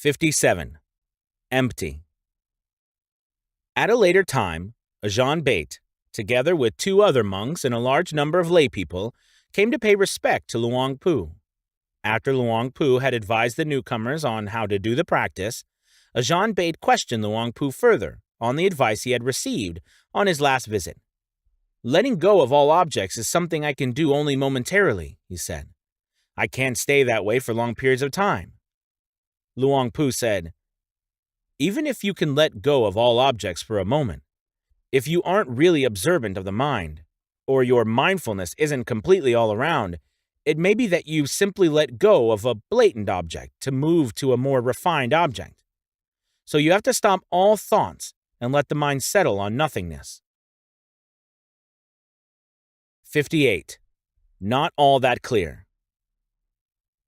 57. Empty. At a later time, Ajahn Bate, together with 2 other monks and a large number of laypeople, came to pay respect to Luang Pu. After Luang Pu had advised the newcomers on how to do the practice, Ajahn Bate questioned Luang Pu further on the advice he had received on his last visit. "Letting go of all objects is something I can do only momentarily," he said. "I can't stay that way for long periods of time." Luang Pu said, "Even if you can let go of all objects for a moment, if you aren't really observant of the mind, or your mindfulness isn't completely all around, it may be that you simply let go of a blatant object to move to a more refined object. So you have to stop all thoughts and let the mind settle on nothingness." 58. Not all that clear.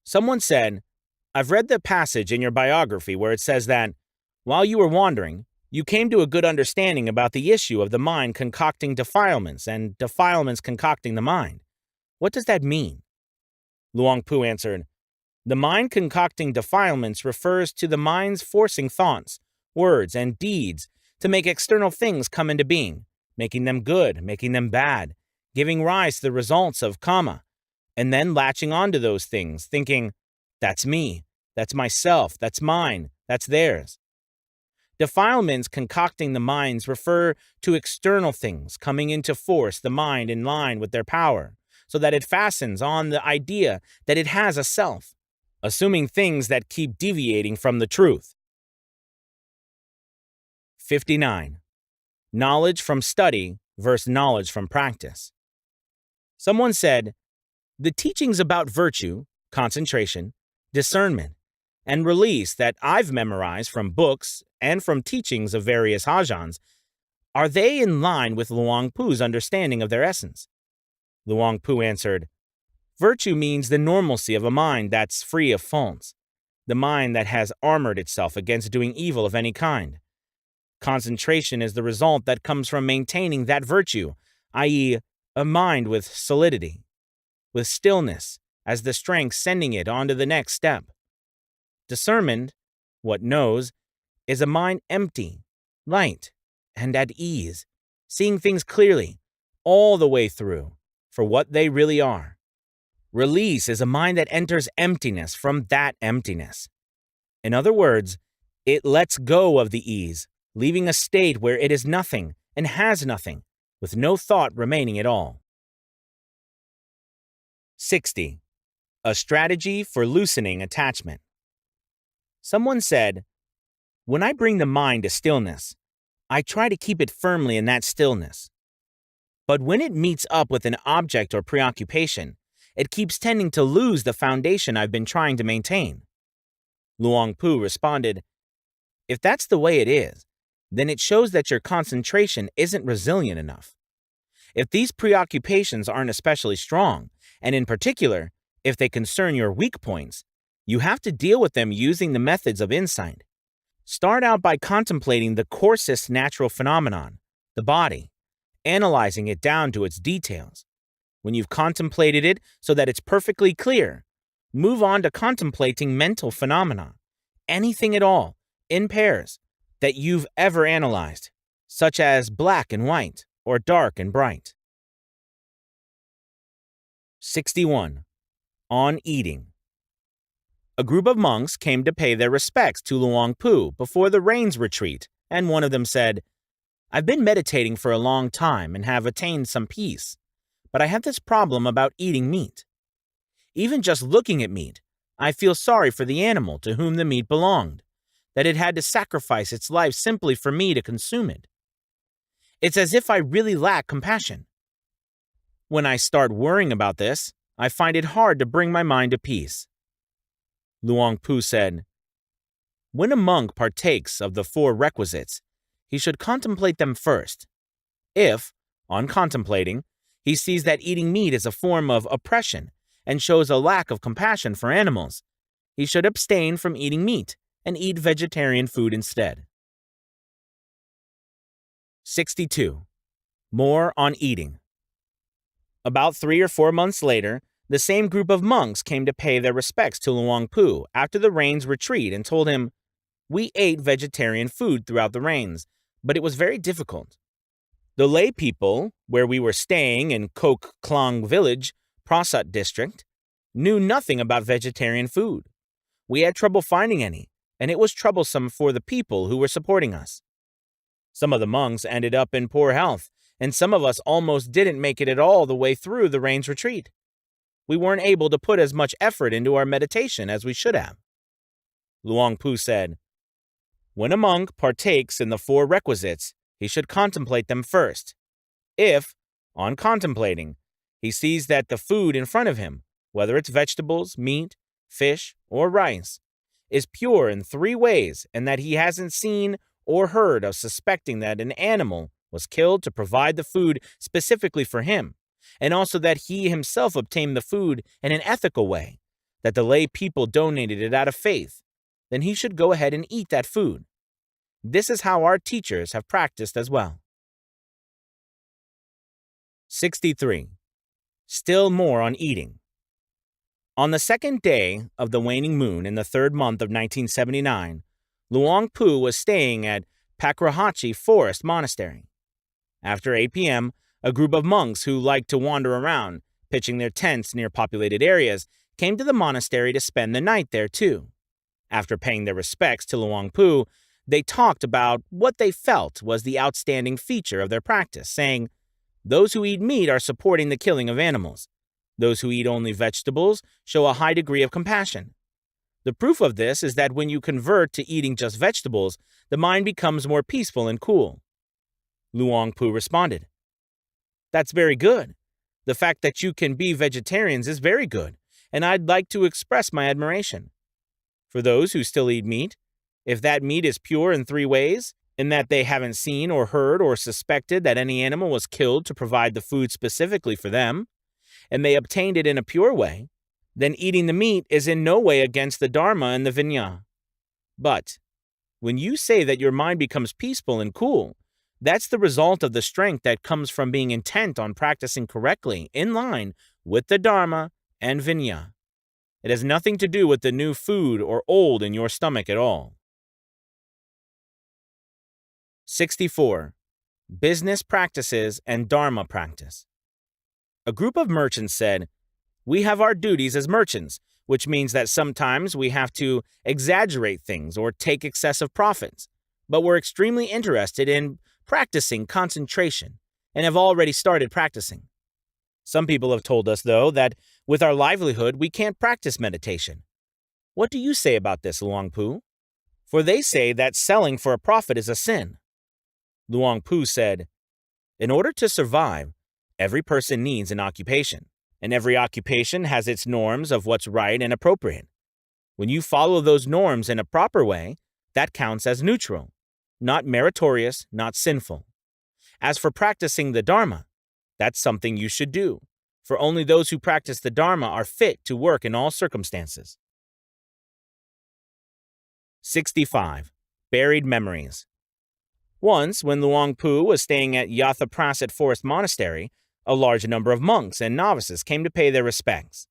Someone said, "I've read the passage in your biography where it says that, while you were wandering, you came to a good understanding about the issue of the mind concocting defilements and defilements concocting the mind. What does that mean?" Luang Pu answered, "The mind concocting defilements refers to the mind's forcing thoughts, words, and deeds to make external things come into being, making them good, making them bad, giving rise to the results of karma, and then latching onto those things, thinking, 'That's me, that's myself, that's mine, that's theirs.' Defilements concocting the minds refer to external things coming into force the mind in line with their power, so that it fastens on the idea that it has a self, assuming things that keep deviating from the truth." 59. Knowledge from study versus knowledge from practice. Someone said, "The teachings about virtue, concentration, discernment, and release that I've memorized from books and from teachings of various Ajahns, are they in line with Luang Pu's understanding of their essence?" Luang Pu answered, "Virtue means the normalcy of a mind that's free of faults, the mind that has armored itself against doing evil of any kind. Concentration is the result that comes from maintaining that virtue, i.e., a mind with solidity, with stillness as the strength sending it on to the next step. Discernment, what knows, is a mind empty, light, and at ease, seeing things clearly, all the way through, for what they really are. Release is a mind that enters emptiness from that emptiness. In other words, it lets go of the ease, leaving a state where it is nothing and has nothing, with no thought remaining at all." 60. A strategy for loosening attachment. Someone said, "When I bring the mind to stillness, I try to keep it firmly in that stillness. But when it meets up with an object or preoccupation, it keeps tending to lose the foundation I've been trying to maintain." Luang Pu responded, "If that's the way it is, then it shows that your concentration isn't resilient enough. If these preoccupations aren't especially strong, and in particular, if they concern your weak points, you have to deal with them using the methods of insight. Start out by contemplating the coarsest natural phenomenon, the body, analyzing it down to its details. When you've contemplated it so that it's perfectly clear, move on to contemplating mental phenomena, anything at all, in pairs, that you've ever analyzed, such as black and white or dark and bright." 61. On eating. A group of monks came to pay their respects to Luang Pu before the rains retreat, and one of them said, "I've been meditating for a long time and have attained some peace, but I have this problem about eating meat. Even just looking at meat, I feel sorry for the animal to whom the meat belonged, that it had to sacrifice its life simply for me to consume it. It's as if I really lack compassion. When I start worrying about this, I find it hard to bring my mind to peace." Luang Pu said, "When a monk partakes of the 4 requisites, he should contemplate them first. If, on contemplating, he sees that eating meat is a form of oppression and shows a lack of compassion for animals, he should abstain from eating meat and eat vegetarian food instead." 62. More on eating. About 3 or 4 months later, the same group of monks came to pay their respects to Luang Pu after the rains retreat and told him, We ate vegetarian food throughout the rains, but it was very difficult. The lay people, where we were staying in Kok Klang village, Prasat district, knew nothing about vegetarian food. We had trouble finding any, and it was troublesome for the people who were supporting us. Some of the monks ended up in poor health, and some of us almost didn't make it at all the way through the rains retreat. We weren't able to put as much effort into our meditation as we should have. Luang Pu said, "When a monk partakes in the 4 requisites, he should contemplate them first. If, on contemplating, he sees that the food in front of him, whether it's vegetables, meat, fish, or rice, is pure in 3 ways, and that he hasn't seen or heard of suspecting that an animal was killed to provide the food specifically for him, and also that he himself obtained the food in an ethical way, that the lay people donated it out of faith, then he should go ahead and eat that food. This is how our teachers have practiced as well." 63. Still more on eating. On the 2nd day of the waning moon in the 3rd month of 1979, Luang Pu was staying at Pakrahachi Forest Monastery. After 8 p.m., a group of monks who liked to wander around, pitching their tents near populated areas, came to the monastery to spend the night there too. After paying their respects to Luang Pu, they talked about what they felt was the outstanding feature of their practice, saying, "Those who eat meat are supporting the killing of animals. Those who eat only vegetables show a high degree of compassion. The proof of this is that when you convert to eating just vegetables, the mind becomes more peaceful and cool." Luang Pu responded, "That's very good. The fact that you can be vegetarians is very good, and I'd like to express my admiration. For those who still eat meat, if that meat is pure in 3 ways, in that they haven't seen or heard or suspected that any animal was killed to provide the food specifically for them, and they obtained it in a pure way, then eating the meat is in no way against the Dharma and the Vinaya. But when you say that your mind becomes peaceful and cool, that's the result of the strength that comes from being intent on practicing correctly in line with the Dharma and Vinaya. It has nothing to do with the new food or old in your stomach at all." 64. Business practices and Dharma practice. A group of merchants said, "We have our duties as merchants, which means that sometimes we have to exaggerate things or take excessive profits, but we're extremely interested in practicing concentration and have already started practicing. Some people have told us, though, that with our livelihood we can't practice meditation. What do you say about this, Luang Pu? For they say that selling for a profit is a sin." Luang Pu said, "In order to survive, every person needs an occupation, and every occupation has its norms of what's right and appropriate. When you follow those norms in a proper way, that counts as neutral, not meritorious, not sinful. As for practicing the Dharma, that's something you should do, for only those who practice the Dharma are fit to work in all circumstances." 65. Buried memories. Once, when Luang Pu was staying at Yatha Prasat Forest Monastery, a large number of monks and novices came to pay their respects.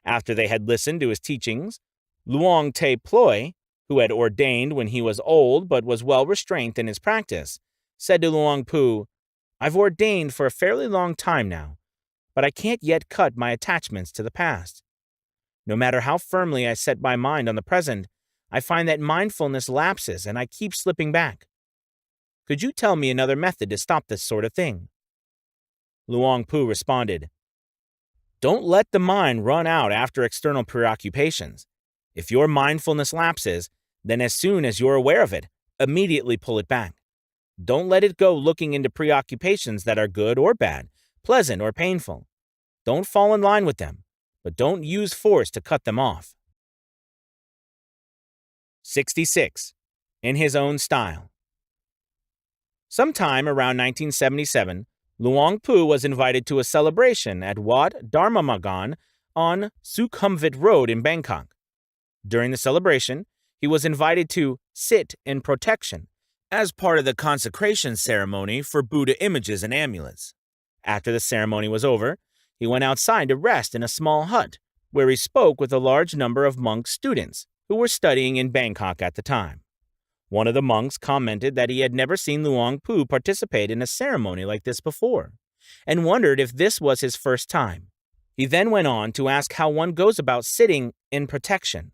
After they had listened to his teachings, Luang Te Ploi, who had ordained when he was old but was well restrained in his practice, said to Luang Pu, "I've ordained for a fairly long time now, but I can't yet cut my attachments to the past. No matter how firmly I set my mind on the present, I find that mindfulness lapses and I keep slipping back. Could you tell me another method to stop this sort of thing?" Luang Pu responded, "Don't let the mind run out after external preoccupations. If your mindfulness lapses, then as soon as you're aware of it, immediately pull it back. Don't let it go looking into preoccupations that are good or bad, pleasant or painful. Don't fall in line with them, but don't use force to cut them off." 66. In his own style. Sometime around 1977, Luang Pu was invited to a celebration at Wat Dharma Magan on Sukhumvit Road in Bangkok. During the celebration, he was invited to sit in protection as part of the consecration ceremony for Buddha images and amulets. After the ceremony was over, he went outside to rest in a small hut, where he spoke with a large number of monk students who were studying in Bangkok at the time. One of the monks commented that he had never seen Luang Pu participate in a ceremony like this before, and wondered if this was his first time. He then went on to ask how one goes about sitting in protection.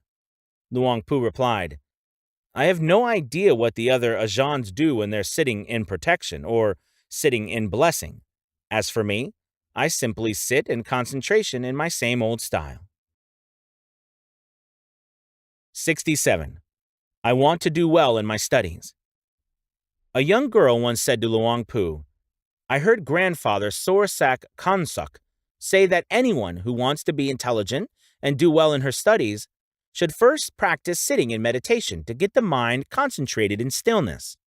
Luang Pu replied, "I have no idea what the other Ajahns do when they're sitting in protection or sitting in blessing. As for me, I simply sit in concentration in my same old style." 67. I want to do well in my studies. A young girl once said to Luang Pu, "I heard grandfather Sorsak Khansuk say that anyone who wants to be intelligent and do well in her studies should first practice sitting in meditation to get the mind concentrated in stillness.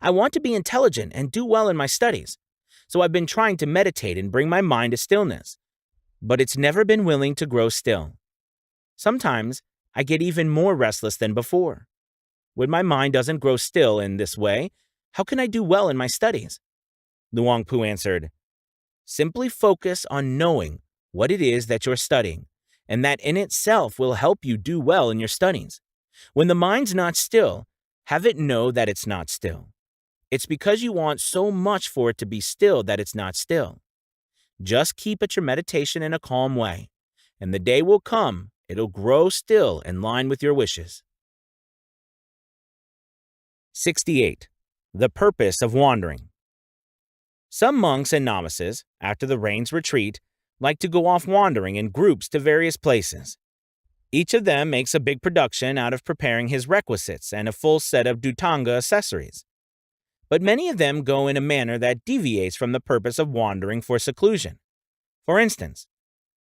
I want to be intelligent and do well in my studies, so I've been trying to meditate and bring my mind to stillness, but it's never been willing to grow still. Sometimes I get even more restless than before. When my mind doesn't grow still in this way, how can I do well in my studies?" Luang Pu answered, "Simply focus on knowing what it is that you're studying, and that in itself will help you do well in your studies. When the mind's not still, have it know that it's not still. It's because you want so much for it to be still that it's not still. Just keep at your meditation in a calm way, and the day will come, it'll grow still in line with your wishes." 68. The purpose of wandering. Some monks and novices, after the rains retreat, like to go off wandering in groups to various places. Each of them makes a big production out of preparing his requisites and a full set of Dhutanga accessories. But many of them go in a manner that deviates from the purpose of wandering for seclusion. For instance,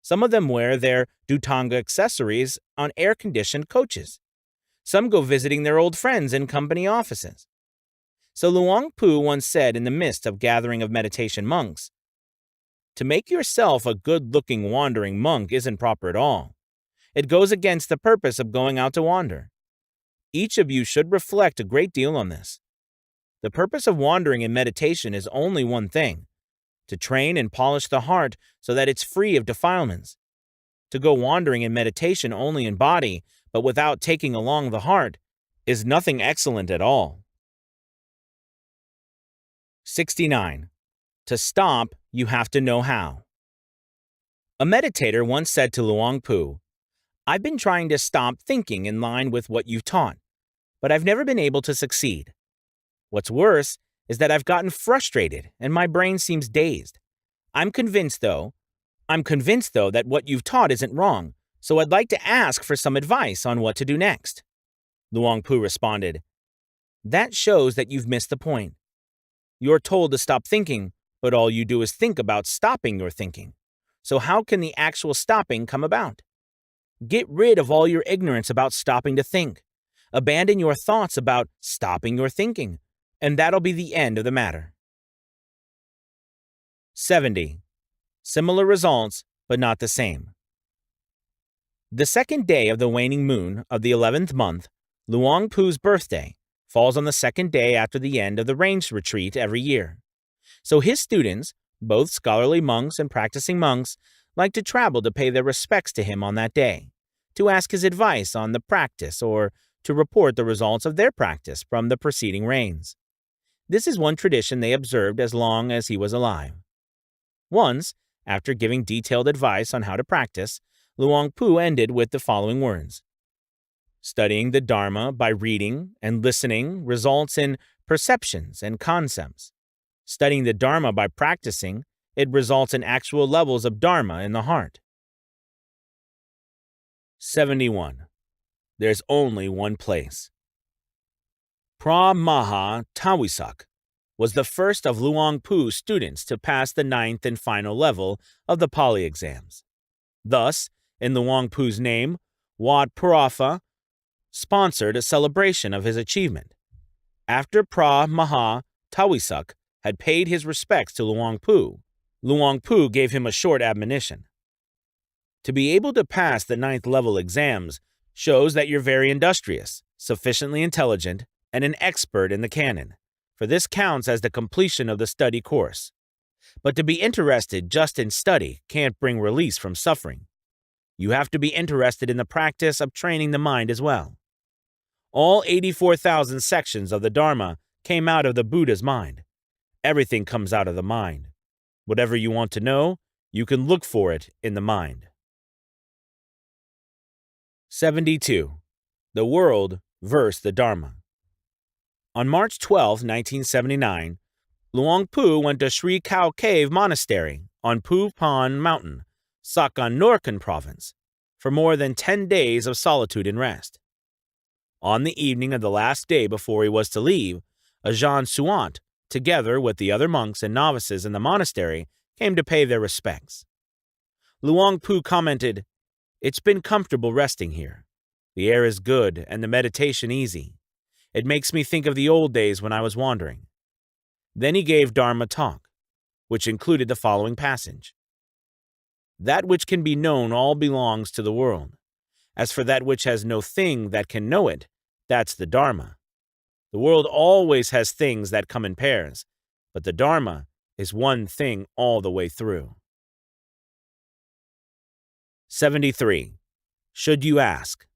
some of them wear their Dhutanga accessories on air-conditioned coaches. Some go visiting their old friends in company offices. So Luang Pu once said in the midst of gathering of meditation monks, "To make yourself a good-looking wandering monk isn't proper at all. It goes against the purpose of going out to wander. Each of you should reflect a great deal on this. The purpose of wandering in meditation is only one thing: to train and polish the heart so that it's free of defilements. To go wandering in meditation only in body, but without taking along the heart, is nothing excellent at all." 69. To stop, you have to know how. A meditator once said to Luang Pu, "I've been trying to stop thinking in line with what you've taught, but I've never been able to succeed. What's worse is that I've gotten frustrated and my brain seems dazed. I'm convinced, though, that what you've taught isn't wrong, so I'd like to ask for some advice on what to do next." Luang Pu responded, "That shows that you've missed the point. You're told to stop thinking, but all you do is think about stopping your thinking. So how can the actual stopping come about? Get rid of all your ignorance about stopping to think. Abandon your thoughts about stopping your thinking, and that'll be the end of the matter." 70. Similar results, but not the same. The second day of the waning moon of the 11th month, Luang Pu's birthday, falls on the second day after the end of the rains retreat every year. So his students, both scholarly monks and practicing monks, like to travel to pay their respects to him on that day, to ask his advice on the practice or to report the results of their practice from the preceding rains. This is one tradition they observed as long as he was alive. Once, after giving detailed advice on how to practice, Luang Pu ended with the following words: "Studying the Dharma by reading and listening results in perceptions and concepts. Studying the Dharma by practicing, it results in actual levels of Dharma in the heart." 71. There's only one place. Pra Maha Tawisak was the first of Luang Pu's students to pass the 9th and final level of the Pali exams. Thus, in Luang Pu's name, Wat Purafa sponsored a celebration of his achievement. After Pra Maha Tawisak had paid his respects to Luang Pu gave him a short admonition. To be able to pass the 9th level exams shows that you're very industrious, sufficiently intelligent, and an expert in the canon, for this counts as the completion of the study course. But to be interested just in study can't bring release from suffering. You have to be interested in the practice of training the mind as well. All 84,000 sections of the Dharma came out of the Buddha's mind. Everything comes out of the mind. Whatever you want to know, you can look for it in the mind. 72. The World versus the Dharma. On March 12, 1979, Luang Pu went to Sri Khao Cave Monastery on Phu Phan Mountain, Sakon Norkhon Province, for more than 10 days of solitude and rest. On the evening of the last day before he was to leave, Ajahn Suwant, together with the other monks and novices in the monastery, came to pay their respects. Luang Pu commented, "It's been comfortable resting here. The air is good and the meditation easy. It makes me think of the old days when I was wandering." Then he gave Dharma talk, which included the following passage. "That which can be known all belongs to the world. As for that which has no thing that can know it, that's the Dharma. The world always has things that come in pairs, but the Dharma is one thing all the way through." 73. Should you ask?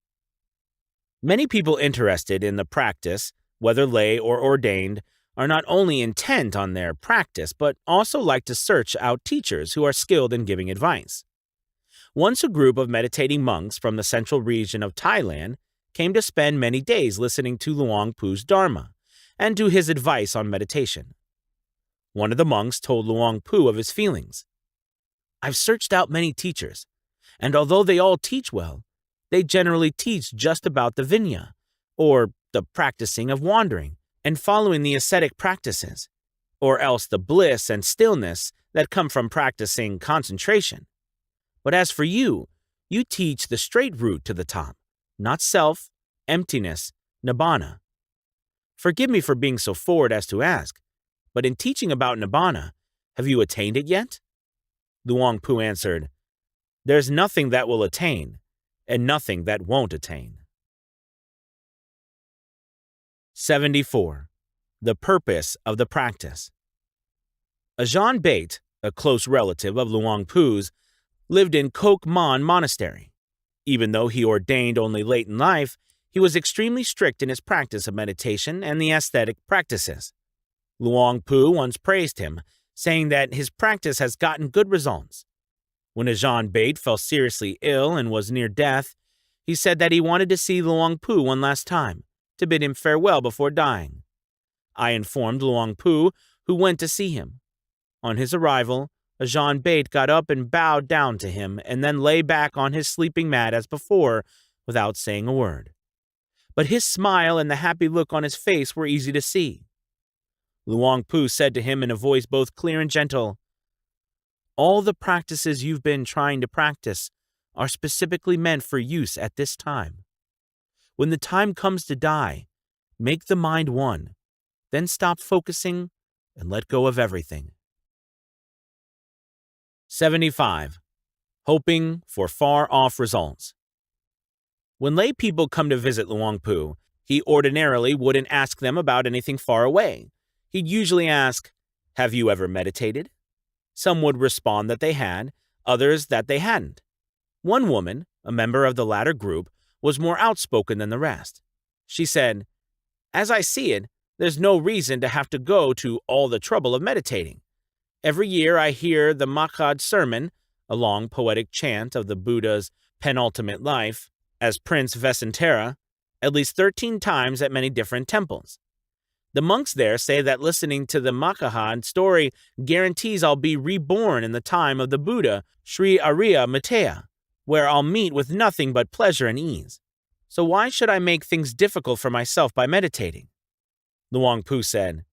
Many people interested in the practice, whether lay or ordained, are not only intent on their practice, but also like to search out teachers who are skilled in giving advice. Once a group of meditating monks from the central region of Thailand came to spend many days listening to Luang Pu's Dharma and to his advice on meditation. One of the monks told Luang Pu of his feelings. "I've searched out many teachers, and although they all teach well, they generally teach just about the Vinaya, or the practicing of wandering and following the ascetic practices, or else the bliss and stillness that come from practicing concentration. But as for you, you teach the straight route to the top, not self, emptiness, nibbana. Forgive me for being so forward as to ask, but in teaching about nibbana, have you attained it yet?" Luang Pu answered, "There's nothing that will attain, and nothing that won't attain." 74. The purpose of the practice. Ajahn Bate, a close relative of Luang Pu's, lived in Kok Man Monastery. Even though he ordained only late in life, he was extremely strict in his practice of meditation and the aesthetic practices. Luang Pu once praised him, saying that his practice has gotten good results. When Ajahn Bate fell seriously ill and was near death, he said that he wanted to see Luang Pu one last time, to bid him farewell before dying. I informed Luang Pu, who went to see him. On his arrival, Ajahn Bate got up and bowed down to him and then lay back on his sleeping mat as before, without saying a word. But his smile and the happy look on his face were easy to see. Luang Pu said to him in a voice both clear and gentle, "All the practices you've been trying to practice are specifically meant for use at this time. When the time comes to die, make the mind one, then stop focusing and let go of everything." 75. Hoping for far-off results. When lay people come to visit Luang Pu, he ordinarily wouldn't ask them about anything far away. He'd usually ask, "Have you ever meditated?" Some would respond that they had, others that they hadn't. One woman, a member of the latter group, was more outspoken than the rest. She said, "As I see it, there's no reason to have to go to all the trouble of meditating. Every year I hear the Makhad sermon, a long poetic chant of the Buddha's penultimate life, as Prince Vesantara, at least 13 times at many different temples. The monks there say that listening to the Makhad story guarantees I'll be reborn in the time of the Buddha, Sri Arya Mataya, where I'll meet with nothing but pleasure and ease. So why should I make things difficult for myself by meditating?" Luang Pu said,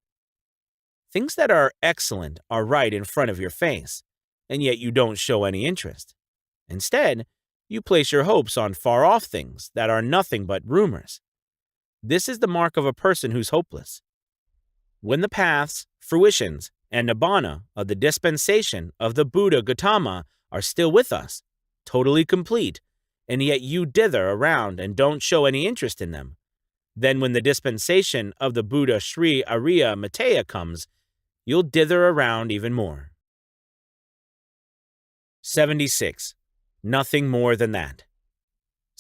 "Things that are excellent are right in front of your face, and yet you don't show any interest. Instead, you place your hopes on far-off things that are nothing but rumors. This is the mark of a person who's hopeless. When the paths, fruitions, and nibbana of the dispensation of the Buddha Gautama are still with us, totally complete, and yet you dither around and don't show any interest in them, then when the dispensation of the Buddha Sri Arya Mataya comes, you'll dither around even more." 76. Nothing more than that.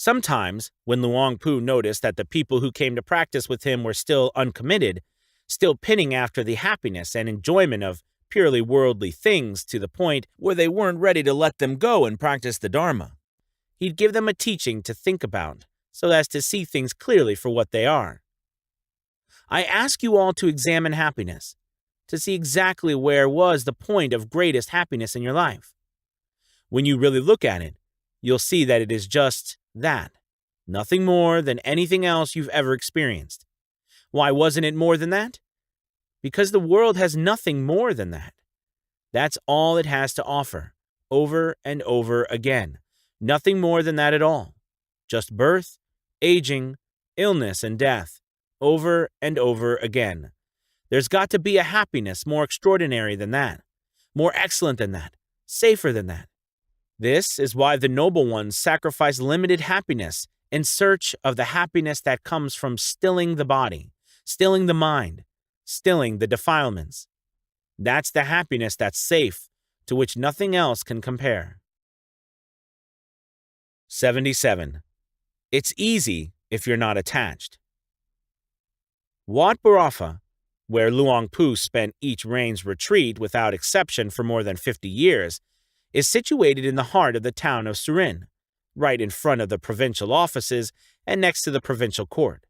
Sometimes, when Luang Pu noticed that the people who came to practice with him were still uncommitted, still pinning after the happiness and enjoyment of purely worldly things to the point where they weren't ready to let them go and practice the Dharma, he'd give them a teaching to think about so as to see things clearly for what they are. I ask you all to examine happiness, to see exactly where was the point of greatest happiness in your life. When you really look at it, you'll see that it is just that, nothing more than anything else you've ever experienced. Why wasn't it more than that? Because the world has nothing more than that. That's all it has to offer, over and over again. Nothing more than that at all. Just birth, aging, illness, and death, over and over again. There's got to be a happiness more extraordinary than that, more excellent than that, safer than that. This is why the noble ones sacrifice limited happiness in search of the happiness that comes from stilling the body, stilling the mind, stilling the defilements. That's the happiness that's safe, to which nothing else can compare. 77. It's easy if you're not attached. Wat Barafa, where Luang Pu spent each rain's retreat without exception for more than 50 years, is situated in the heart of the town of Surin, right in front of the provincial offices and next to the provincial court.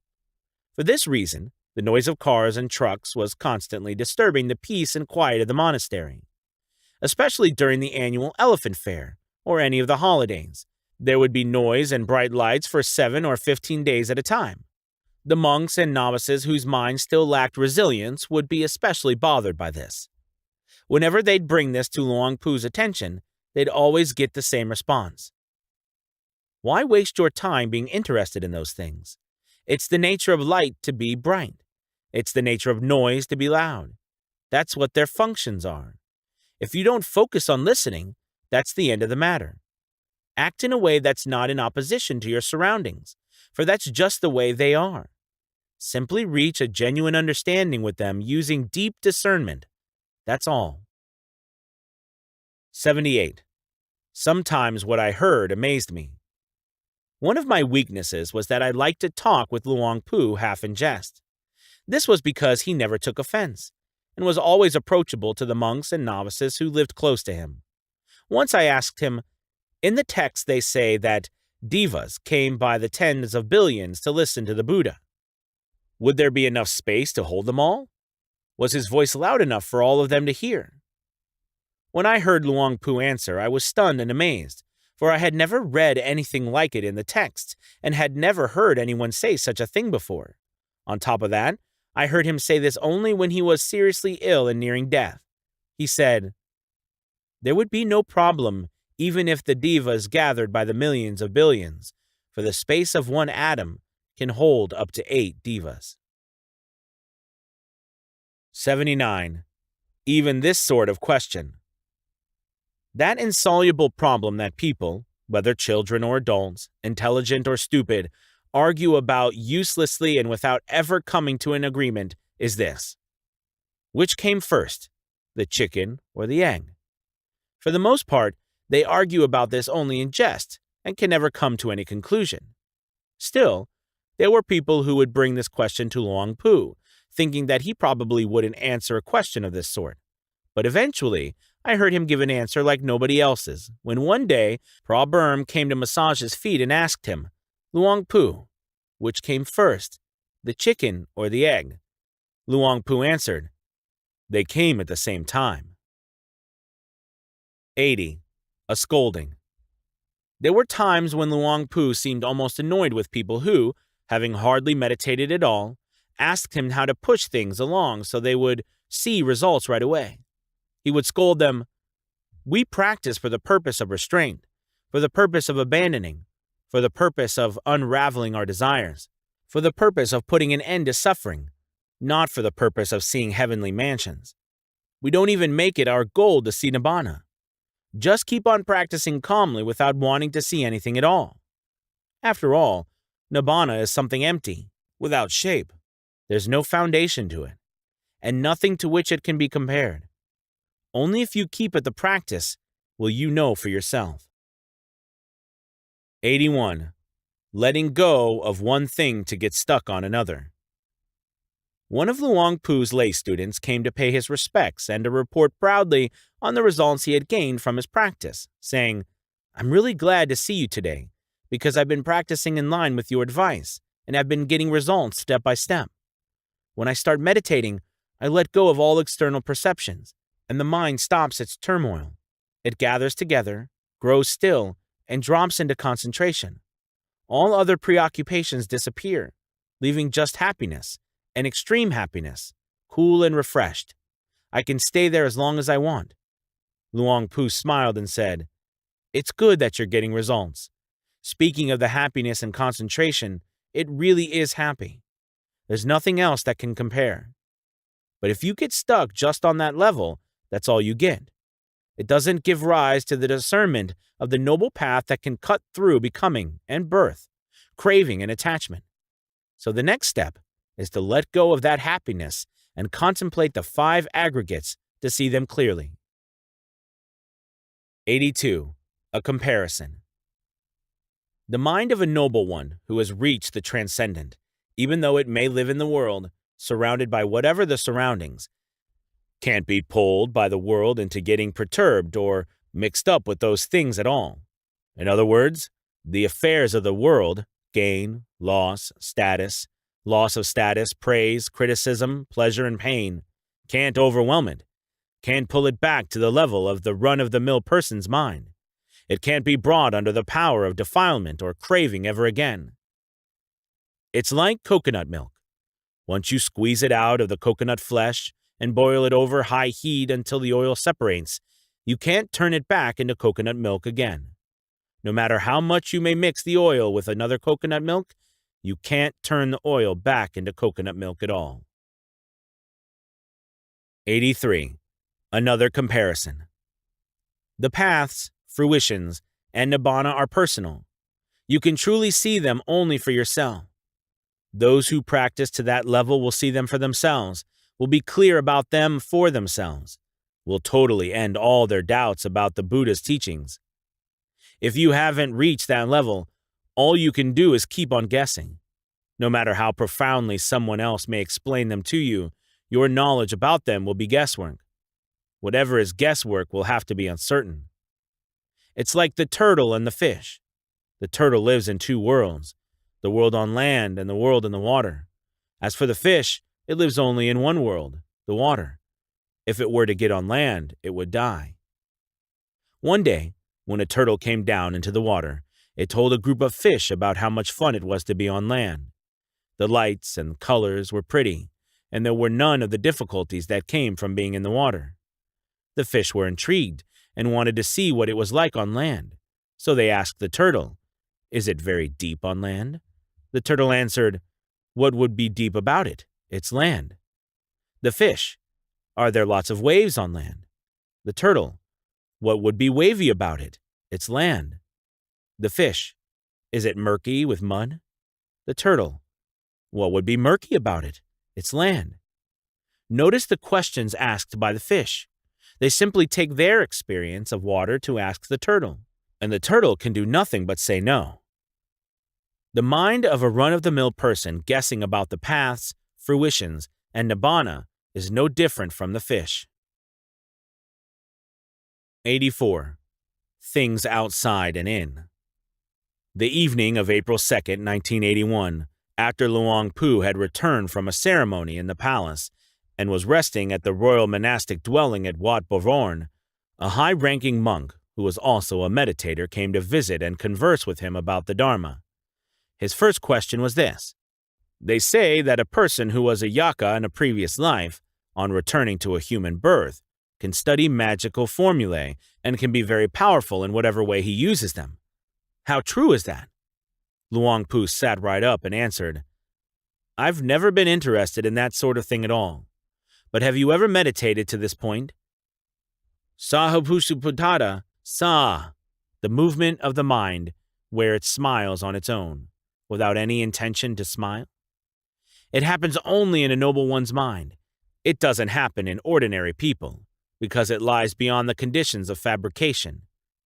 For this reason, the noise of cars and trucks was constantly disturbing the peace and quiet of the monastery. Especially during the annual elephant fair or any of the holidays, there would be noise and bright lights for 7 or 15 days at a time. The monks and novices whose minds still lacked resilience would be especially bothered by this. Whenever they'd bring this to Luang Pu's attention, they'd always get the same response. Why waste your time being interested in those things? It's the nature of light to be bright. It's the nature of noise to be loud. That's what their functions are. If you don't focus on listening, that's the end of the matter. Act in a way that's not in opposition to your surroundings, for that's just the way they are. Simply reach a genuine understanding with them using deep discernment. That's all. 78. Sometimes what I heard amazed me. One of my weaknesses was that I liked to talk with Luang Pu half in jest. This was because he never took offense, and was always approachable to the monks and novices who lived close to him. Once I asked him, in the text they say that devas came by the tens of billions to listen to the Buddha. Would there be enough space to hold them all? Was his voice loud enough for all of them to hear? When I heard Luang Pu answer, I was stunned and amazed, for I had never read anything like it in the text and had never heard anyone say such a thing before. On top of that, I heard him say this only when he was seriously ill and nearing death. He said, "There would be no problem even if the devas gathered by the millions of billions, for the space of one atom can hold up to 8 devas." 79. Even this sort of question. That insoluble problem that people, whether children or adults, intelligent or stupid, argue about uselessly and without ever coming to an agreement is this. Which came first, the chicken or the egg? For the most part, they argue about this only in jest and can never come to any conclusion. Still, there were people who would bring this question to Luang Pu, thinking that he probably wouldn't answer a question of this sort. But eventually, I heard him give an answer like nobody else's, when one day, Pra Burm came to massage his feet and asked him, "Luang Pu, which came first, the chicken or the egg?" Luang Pu answered, "They came at the same time." 80. A scolding. There were times when Luang Pu seemed almost annoyed with people who, having hardly meditated at all, asked him how to push things along so they would see results right away. He would scold them, "We practice for the purpose of restraint, for the purpose of abandoning, for the purpose of unraveling our desires, for the purpose of putting an end to suffering, not for the purpose of seeing heavenly mansions. We don't even make it our goal to see Nibbana. Just keep on practicing calmly without wanting to see anything at all. After all, Nibbana is something empty, without shape. There's no foundation to it, and nothing to which it can be compared. Only if you keep at the practice will you know for yourself." 81. letting go of one thing to get stuck on another. One of Luang Pu's lay students came to pay his respects and to report proudly on the results he had gained from his practice, saying, "I'm really glad to see you today, because I've been practicing in line with your advice, and have been getting results step by step. When I start meditating, I let go of all external perceptions, and the mind stops its turmoil. It gathers together, grows still, and drops into concentration. All other preoccupations disappear, leaving just happiness, and extreme happiness, cool and refreshed. I can stay there as long as I want." Luang Pu smiled and said, "It's good that you're getting results. Speaking of the happiness and concentration, it really is happy. There's nothing else that can compare. But if you get stuck just on that level, that's all you get. It doesn't give rise to the discernment of the noble path that can cut through becoming and birth, craving and attachment. So the next step is to let go of that happiness and contemplate the 5 aggregates to see them clearly." 82. A comparison. The mind of a noble one who has reached the transcendent, even though it may live in the world, surrounded by whatever the surroundings, can't be pulled by the world into getting perturbed or mixed up with those things at all. In other words, the affairs of the world, gain, loss of status, praise, criticism, pleasure, and pain, can't overwhelm it, can't pull it back to the level of the run-of-the-mill person's mind. It can't be brought under the power of defilement or craving ever again. It's like coconut milk. Once you squeeze it out of the coconut flesh and boil it over high heat until the oil separates, you can't turn it back into coconut milk again. No matter how much you may mix the oil with another coconut milk, you can't turn the oil back into coconut milk at all. 83. Another comparison. The paths, fruitions, and nibbana are personal. You can truly see them only for yourself. Those who practice to that level will see them for themselves, will be clear about them for themselves, will totally end all their doubts about the Buddha's teachings. If you haven't reached that level, all you can do is keep on guessing. No matter how profoundly someone else may explain them to you, your knowledge about them will be guesswork. Whatever is guesswork will have to be uncertain. It's like the turtle and the fish. The turtle lives in 2 worlds, the world on land and the world in the water. As for the fish, it lives only in one world, the water. If it were to get on land, it would die. One day, when a turtle came down into the water, it told a group of fish about how much fun it was to be on land. The lights and colors were pretty, and there were none of the difficulties that came from being in the water. The fish were intrigued and wanted to see what it was like on land. So they asked the turtle, "Is it very deep on land?" The turtle answered, "What would be deep about it? It's land." The fish, "Are there lots of waves on land?" The turtle, "What would be wavy about it? It's land." The fish, "Is it murky with mud?" The turtle, "What would be murky about it? It's land." Notice the questions asked by the fish. They simply take their experience of water to ask the turtle, and the turtle can do nothing but say no. The mind of a run-of-the-mill person guessing about the paths, fruitions, and nibbana is no different from the fish. 84. Things outside and in. The evening of April 2, 1981, after Luang Pu had returned from a ceremony in the palace and was resting at the royal monastic dwelling at Wat Bovorn, a high-ranking monk who was also a meditator came to visit and converse with him about the Dharma. His first question was this: "They say that a person who was a yaka in a previous life, on returning to a human birth, can study magical formulae and can be very powerful in whatever way he uses them. How true is that?" Luang Pu sat right up and answered, "I've never been interested in that sort of thing at all. But have you ever meditated to this point? Sahapusuputata, sa, the movement of the mind, where it smiles on its own, without any intention to smile? It happens only in a noble one's mind. It doesn't happen in ordinary people, because it lies beyond the conditions of fabrication,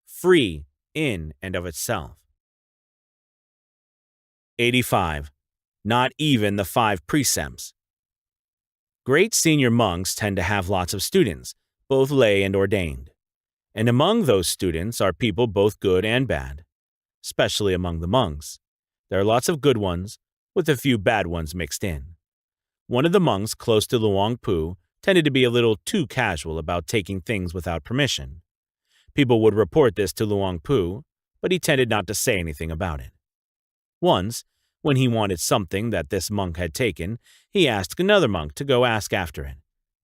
free in and of itself. 85. Not even the 5 precepts. Great senior monks tend to have lots of students, both lay and ordained. And among those students are people both good and bad, especially among the monks. There are lots of good ones, with a few bad ones mixed in. One of the monks close to Luang Pu tended to be a little too casual about taking things without permission. People would report this to Luang Pu, but he tended not to say anything about it. Once, when he wanted something that this monk had taken, he asked another monk to go ask after it,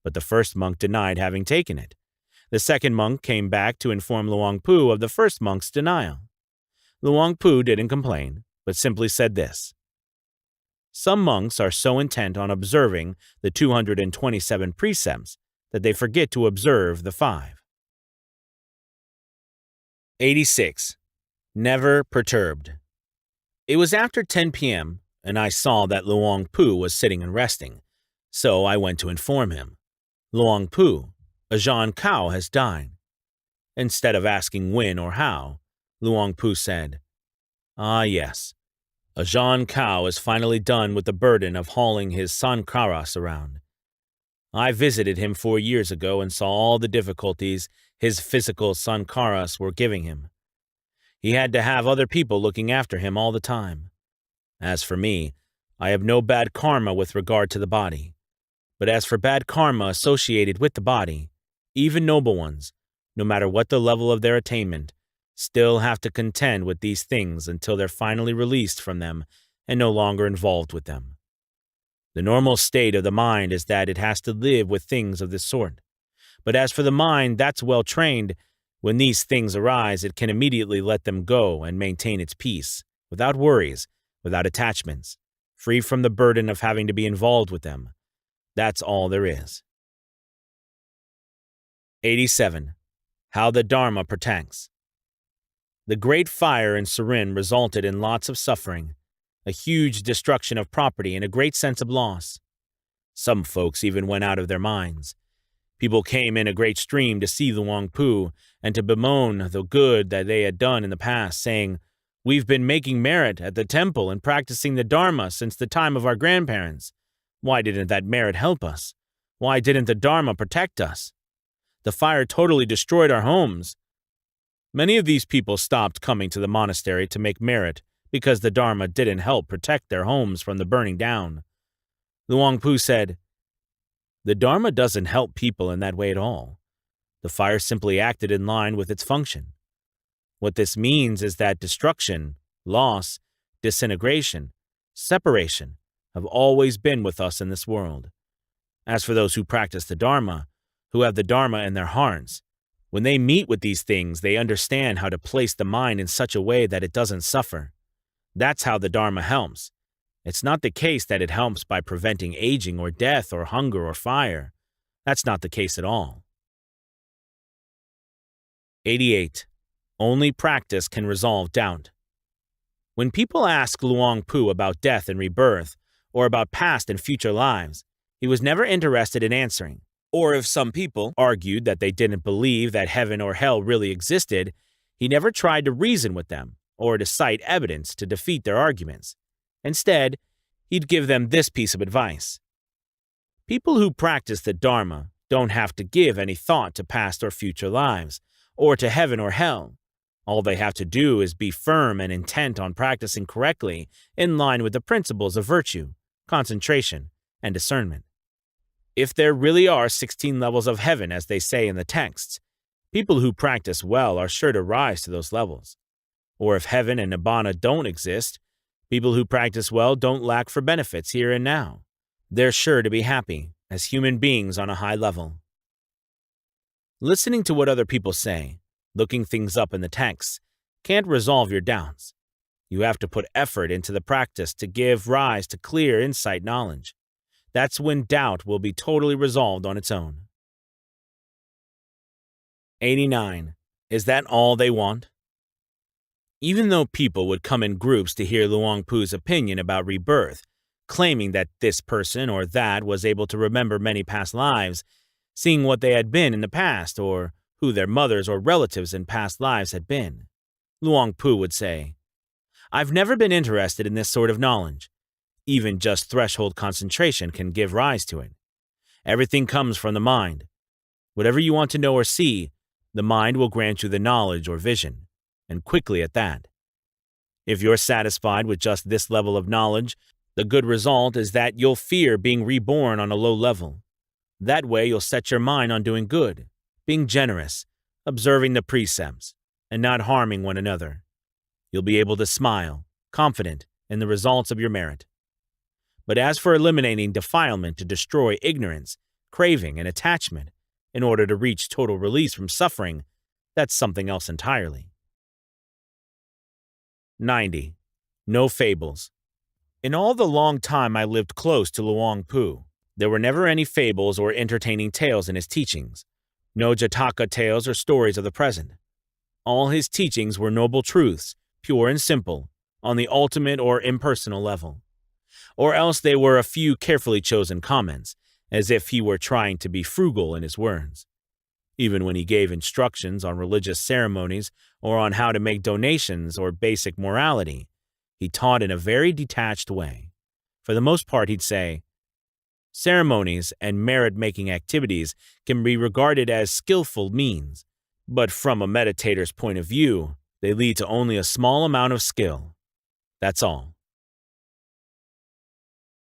but the first monk denied having taken it. The second monk came back to inform Luang Pu of the first monk's denial. Luang Pu didn't complain, but simply said this: "Some monks are so intent on observing the 227 precepts that they forget to observe the 5. 86. Never perturbed. It was after 10 p.m., and I saw that Luang Pu was sitting and resting, so I went to inform him. Luang Pu, Ajahn Kao has died. Instead of asking when or how, Luang Pu said, "Ah, yes. Ajahn Kao is finally done with the burden of hauling his sankharas around. I visited him 4 years ago and saw all the difficulties his physical sankharas were giving him. He had to have other people looking after him all the time. As for me, I have no bad karma with regard to the body. But as for bad karma associated with the body, even noble ones, no matter what the level of their attainment, still have to contend with these things until they're finally released from them and no longer involved with them. The normal state of the mind is that it has to live with things of this sort. But as for the mind that's well trained, when these things arise, it can immediately let them go and maintain its peace, without worries, without attachments, free from the burden of having to be involved with them. That's all there is." 87. How the Dharma protects. The Great Fire in Surin resulted in lots of suffering, a huge destruction of property, and a great sense of loss. Some folks even went out of their minds. People came in a great stream to see Luang Pu and to bemoan the good that they had done in the past, saying, "We've been making merit at the temple and practicing the Dharma since the time of our grandparents. Why didn't that merit help us? Why didn't the Dharma protect us? The fire totally destroyed our homes." Many of these people stopped coming to the monastery to make merit because the Dharma didn't help protect their homes from the burning down. Luang Pu said, "The Dharma doesn't help people in that way at all. The fire simply acted in line with its function. What this means is that destruction, loss, disintegration, separation have always been with us in this world. As for those who practice the Dharma, who have the Dharma in their hearts, when they meet with these things, they understand how to place the mind in such a way that it doesn't suffer. That's how the Dharma helps. It's not the case that it helps by preventing aging or death or hunger or fire. That's not the case at all." 88. Only practice can resolve doubt. When people ask Luang Pu about death and rebirth, or about past and future lives, he was never interested in answering. Or if some people argued that they didn't believe that heaven or hell really existed, he never tried to reason with them or to cite evidence to defeat their arguments. Instead, he'd give them this piece of advice. People who practice the Dharma don't have to give any thought to past or future lives, or to heaven or hell. All they have to do is be firm and intent on practicing correctly in line with the principles of virtue, concentration, and discernment. If there really are 16 levels of heaven, as they say in the texts, people who practice well are sure to rise to those levels. Or if heaven and nibbana don't exist, people who practice well don't lack for benefits here and now. They're sure to be happy as human beings on a high level. Listening to what other people say, looking things up in the texts, can't resolve your doubts. You have to put effort into the practice to give rise to clear insight knowledge. That's when doubt will be totally resolved on its own. 89. Is that all they want? Even though people would come in groups to hear Luang Pu's opinion about rebirth, claiming that this person or that was able to remember many past lives, seeing what they had been in the past or who their mothers or relatives in past lives had been, Luang Pu would say, I've never been interested in this sort of knowledge. Even just threshold concentration can give rise to it. Everything comes from the mind. Whatever you want to know or see, the mind will grant you the knowledge or vision, and quickly at that. If you're satisfied with just this level of knowledge, the good result is that you'll fear being reborn on a low level. That way you'll set your mind on doing good, being generous, observing the precepts, and not harming one another. You'll be able to smile, confident in the results of your merit. But as for eliminating defilement to destroy ignorance, craving, and attachment in order to reach total release from suffering, that's something else entirely. 90. No fables. In all the long time I lived close to Luang Pu, there were never any fables or entertaining tales in his teachings. No Jataka tales or stories of the present. All his teachings were noble truths, pure and simple, on the ultimate or impersonal level. Or else they were a few carefully chosen comments, as if he were trying to be frugal in his words. Even when he gave instructions on religious ceremonies or on how to make donations or basic morality, he taught in a very detached way. For the most part, he'd say, ceremonies and merit-making activities can be regarded as skillful means, but from a meditator's point of view, they lead to only a small amount of skill. That's all.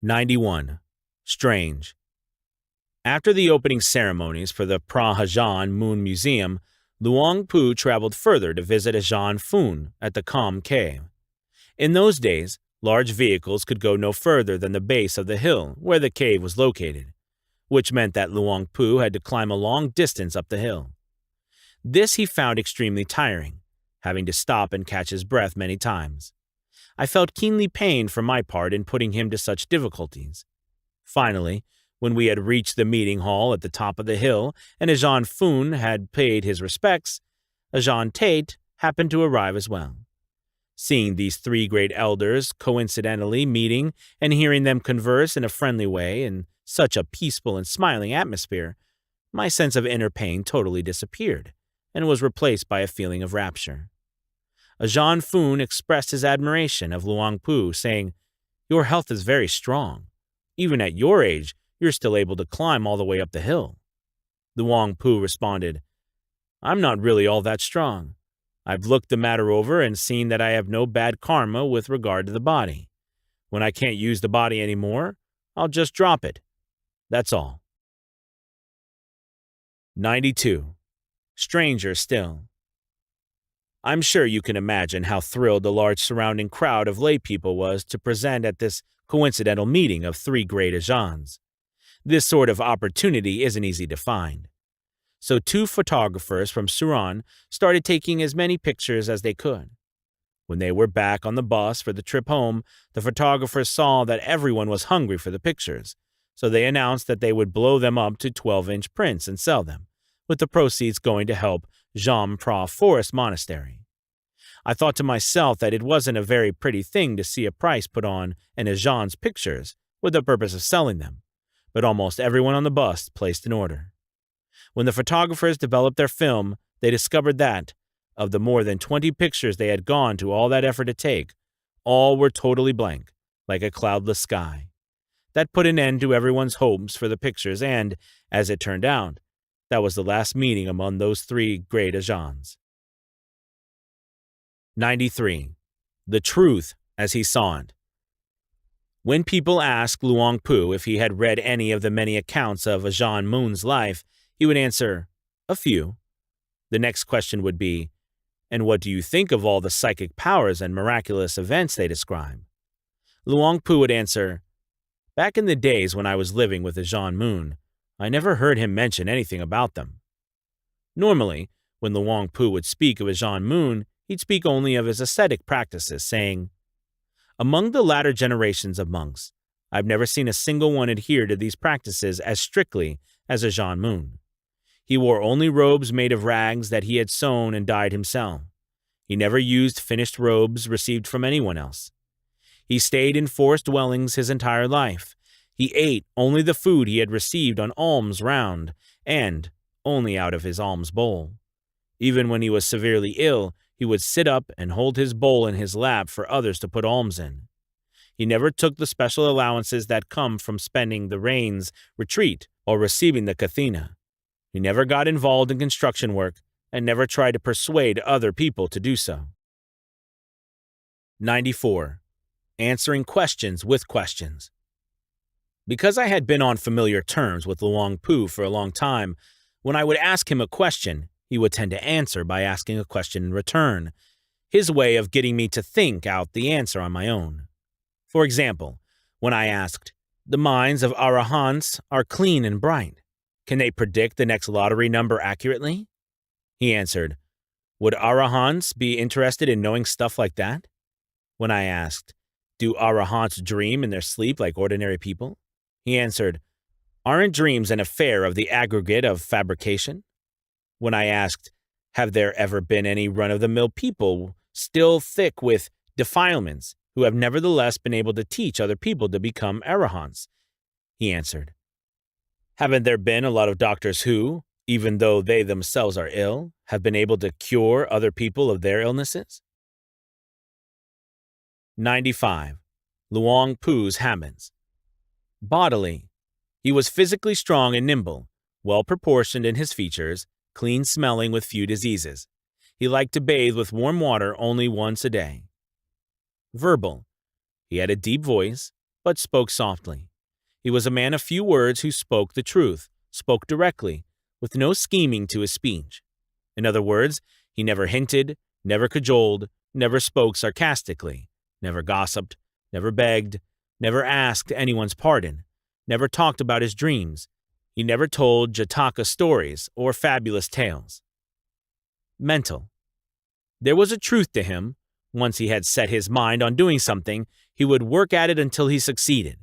91. Strange. After the opening ceremonies for the Prahajan Moon Museum, Luang Pu traveled further to visit Ajahn Fun at the Kham Cave. In those days, large vehicles could go no further than the base of the hill where the cave was located, which meant that Luang Pu had to climb a long distance up the hill. This he found extremely tiring, having to stop and catch his breath many times. I felt keenly pained for my part in putting him to such difficulties. Finally, when we had reached the meeting hall at the top of the hill and Ajahn Fun had paid his respects, Ajahn Tate happened to arrive as well. Seeing these three great elders coincidentally meeting and hearing them converse in a friendly way in such a peaceful and smiling atmosphere, my sense of inner pain totally disappeared and was replaced by a feeling of rapture. Ajahn Fun expressed his admiration of Luang Pu, saying, "Your health is very strong. Even at your age, you're still able to climb all the way up the hill." Luang Pu responded, "I'm not really all that strong. I've looked the matter over and seen that I have no bad karma with regard to the body. When I can't use the body anymore, I'll just drop it. That's all." 92. Stranger still. I'm sure you can imagine how thrilled the large surrounding crowd of laypeople was to present at this coincidental meeting of three great Ajahns. This sort of opportunity isn't easy to find. So 2 photographers from Suran started taking as many pictures as they could. When they were back on the bus for the trip home, the photographers saw that everyone was hungry for the pictures, so they announced that they would blow them up to 12-inch prints and sell them, with the proceeds going to help Jam Pra Forest Monastery. I thought to myself that it wasn't a very pretty thing to see a price put on an Ajahns pictures with the purpose of selling them, but almost everyone on the bus placed an order. When the photographers developed their film, they discovered that, of the more than 20 pictures they had gone to all that effort to take, all were totally blank, like a cloudless sky. That put an end to everyone's hopes for the pictures and, as it turned out, that was the last meeting among those three great Ajahns. 93. The truth as he saw it. When people asked Luang Pu if he had read any of the many accounts of Ajahn Mun's life, he would answer, "A few." The next question would be, "And what do you think of all the psychic powers and miraculous events they describe?" Luang Pu would answer, "Back in the days when I was living with Ajahn Mun, I never heard him mention anything about them." Normally, when Luang Pu would speak of Ajahn Mun, he'd speak only of his ascetic practices, saying, "Among the latter generations of monks, I've never seen a single one adhere to these practices as strictly as Ajahn Mun. He wore only robes made of rags that he had sewn and dyed himself. He never used finished robes received from anyone else. He stayed in forest dwellings his entire life. He ate only the food he had received on alms round, and only out of his alms bowl. Even when he was severely ill, He would sit up and hold his bowl in his lap for others to put alms in. He never took the special allowances that come from spending the rains retreat or receiving the kathina. He never got involved in construction work and never tried to persuade other people to do so. 94. Answering questions with questions. Because I had been on familiar terms with Luang Pu for a long time, when I would ask him a question, he would tend to answer by asking a question in return, his way of getting me to think out the answer on my own. For example, when I asked, "The minds of arahants are clean and bright. Can they predict the next lottery number accurately?" He answered, "Would arahants be interested in knowing stuff like that?" When I asked, "Do arahants dream in their sleep like ordinary people?" He answered, "Aren't dreams an affair of the aggregate of fabrication?" When I asked, "Have there ever been any run-of-the-mill people still thick with defilements who have nevertheless been able to teach other people to become arahants?" He answered, "Haven't there been a lot of doctors who, even though they themselves are ill, have been able to cure other people of their illnesses?" 95. Luang Pu's habits. Bodily, he was physically strong and nimble, well-proportioned in his features, clean-smelling with few diseases. He liked to bathe with warm water only once a day. Verbal, he had a deep voice, but spoke softly. He was a man of few words who spoke the truth, spoke directly, with no scheming to his speech. In other words, he never hinted, never cajoled, never spoke sarcastically, never gossiped, never begged, never asked anyone's pardon, never talked about his dreams. He never told Jataka stories or fabulous tales. Mental. There was a truth to him. Once he had set his mind on doing something, he would work at it until he succeeded.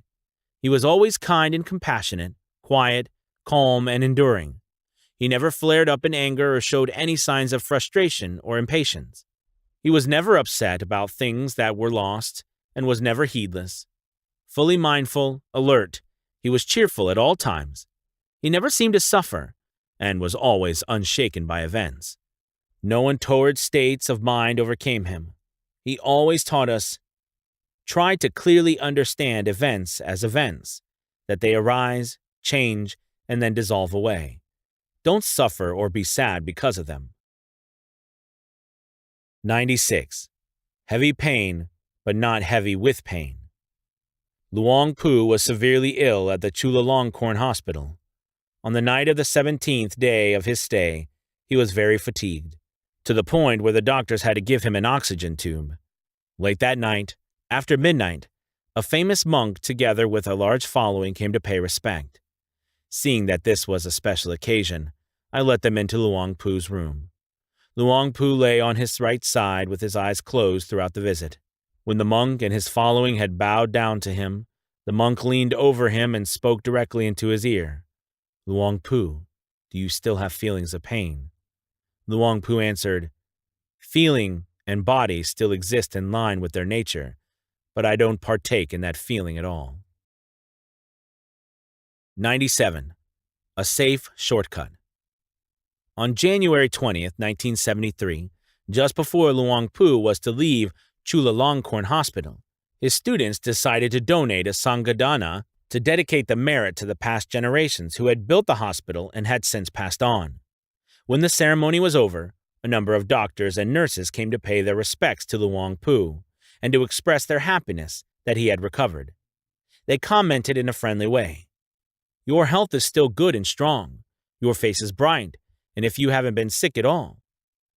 He was always kind and compassionate, quiet, calm, and enduring. He never flared up in anger or showed any signs of frustration or impatience. He was never upset about things that were lost and was never heedless. Fully mindful, alert, he was cheerful at all times. He never seemed to suffer and was always unshaken by events. No untoward states of mind overcame him. He always taught us, try to clearly understand events as events, that they arise, change, and then dissolve away. Don't suffer or be sad because of them. 96. Heavy pain, but not heavy with pain. Luang Pu was severely ill at the Chulalongkorn Hospital. On the night of the 17th day of his stay, he was very fatigued, to the point where the doctors had to give him an oxygen tube. Late that night, after midnight, a famous monk together with a large following came to pay respect. Seeing that this was a special occasion, I let them into Luang Pu's room. Luang Pu lay on his right side with his eyes closed throughout the visit. When the monk and his following had bowed down to him, the monk leaned over him and spoke directly into his ear. "Luang Pu, do you still have feelings of pain?" Luang Pu answered, "Feeling and body still exist in line with their nature, but I don't partake in that feeling at all." 97. A safe shortcut. On January 20th, 1973, just before Luang Pu was to leave Chulalongkorn Hospital, his students decided to donate a Sanghadana to dedicate the merit to the past generations who had built the hospital and had since passed on. When the ceremony was over, a number of doctors and nurses came to pay their respects to Luang Pu and to express their happiness that he had recovered. They commented in a friendly way, "Your health is still good and strong. Your face is bright, and if you haven't been sick at all,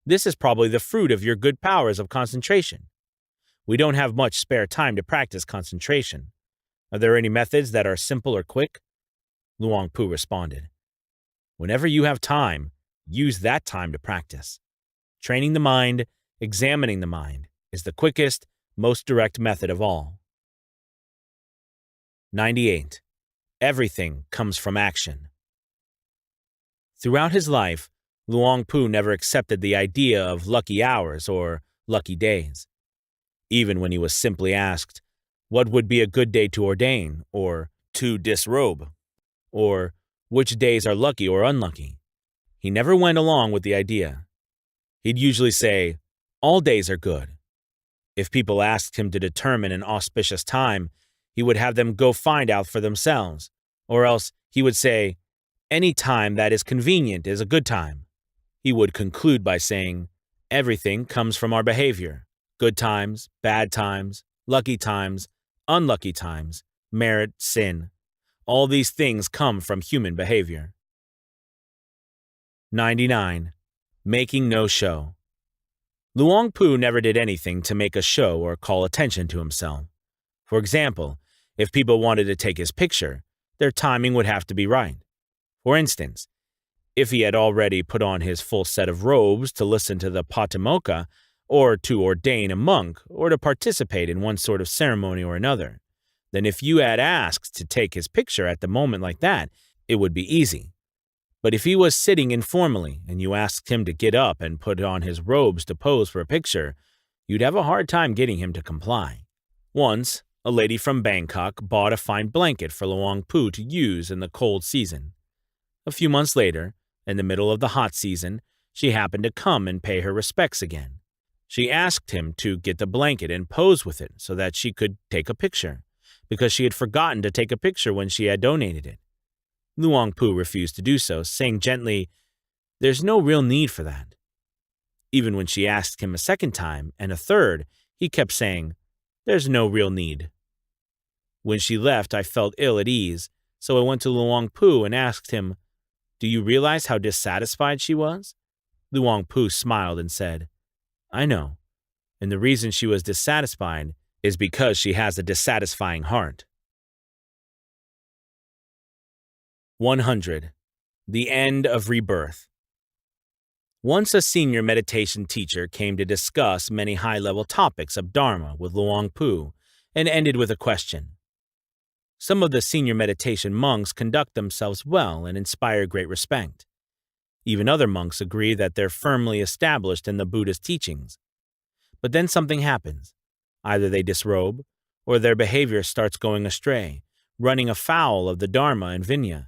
this is probably the fruit of your good powers of concentration. We don't have much spare time to practice concentration. Are there any methods that are simple or quick?" Luang Pu responded, "Whenever you have time, use that time to practice. Training the mind, examining the mind, is the quickest, most direct method of all." 98. Everything comes from action. Throughout his life, Luang Pu never accepted the idea of lucky hours or lucky days. Even when he was simply asked, what would be a good day to ordain, or to disrobe, or which days are lucky or unlucky, he never went along with the idea. He'd usually say, All days are good. If people asked him to determine an auspicious time, he would have them go find out for themselves, or else he would say, "Any time that is convenient is a good time." He would conclude by saying, "Everything comes from our behavior. Good times, bad times, lucky times, unlucky times, merit, sin. All these things come from human behavior." 99. Making no show. Luang Pu never did anything to make a show or call attention to himself. For example, if people wanted to take his picture, their timing would have to be right. For instance, if he had already put on his full set of robes to listen to the Patimokkha, or to ordain a monk, or to participate in one sort of ceremony or another, then if you had asked to take his picture at the moment like that, it would be easy. But if he was sitting informally and you asked him to get up and put on his robes to pose for a picture, you'd have a hard time getting him to comply. Once, a lady from Bangkok bought a fine blanket for Luang Pu to use in the cold season. A few months later, in the middle of the hot season, she happened to come and pay her respects again. She asked him to get the blanket and pose with it so that she could take a picture, because she had forgotten to take a picture when she had donated it. Luang Pu refused to do so, saying gently, "There's no real need for that." Even when she asked him a second time and a third, he kept saying, "There's no real need." When she left, I felt ill at ease, so I went to Luang Pu and asked him, "Do you realize how dissatisfied she was?" Luang Pu smiled and said, "I know, and the reason she was dissatisfied is because she has a dissatisfying heart." 100. The End of Rebirth. Once a senior meditation teacher came to discuss many high-level topics of Dharma with Luang Pu and ended with a question. Some of the senior meditation monks conduct themselves well and inspire great respect. Even other monks agree that they're firmly established in the Buddha's teachings. But then something happens. Either they disrobe, or their behavior starts going astray, running afoul of the Dharma and Vinaya.